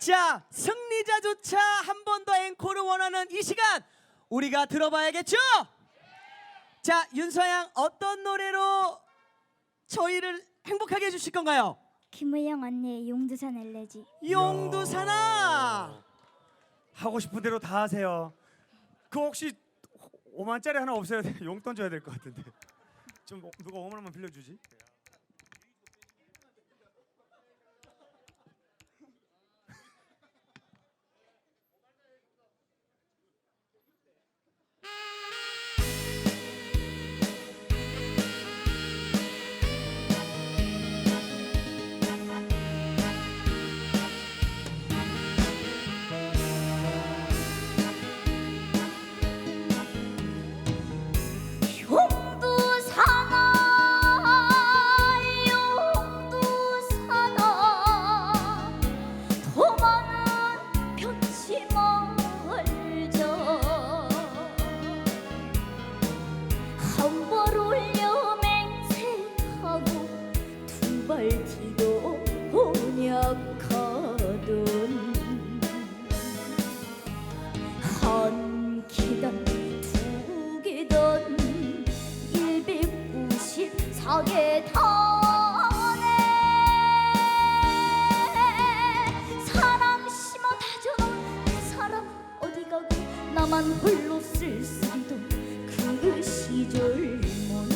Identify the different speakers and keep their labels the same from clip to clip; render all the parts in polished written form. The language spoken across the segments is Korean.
Speaker 1: 자, 승리자조차 한 번 더 앵콜을 원하는 이 시간 우리가 들어봐야겠죠? 자, 윤서양 어떤 노래로 저희를 행복하게 해주실 건가요?
Speaker 2: 김우영 언니의 용두산 엘레지.
Speaker 1: 용두산아.
Speaker 3: 하고 싶은 대로 다 하세요. 그 혹시 5만짜리 하나 없어요? 용돈 줘야 될 것 같은데. 좀 누가 5만 원만 빌려주지?
Speaker 2: 뒤도 혼약하던 한 기단 두 기단 194계단에 사랑 심어 다져놓은 그 사람 어디 가고 나만 홀로 쓸쓸히던 그 시절 못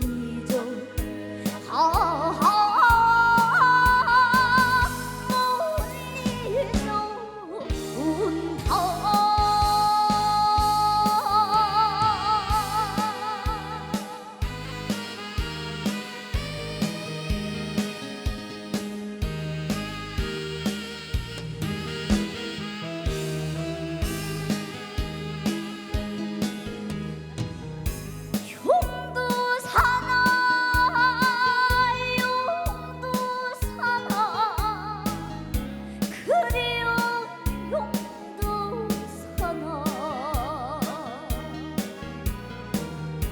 Speaker 2: 잊어.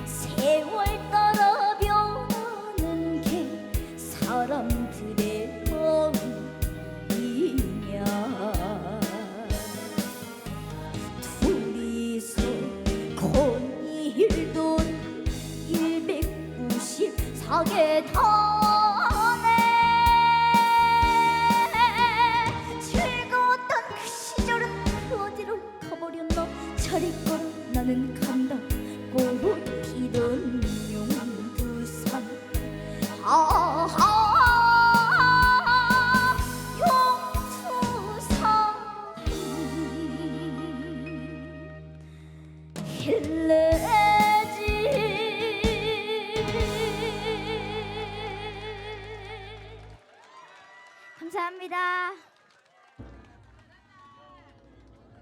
Speaker 2: 세월 따라 변하는 게 사람들의 마음이냐. 둘이서 거닐던 194계단에 즐거웠던 그 시절은 그 어디로 가버렸나. 저리 걸어 나는 간다. 꽃 피던 용두산. 용두산 힐레지. 감사합니다.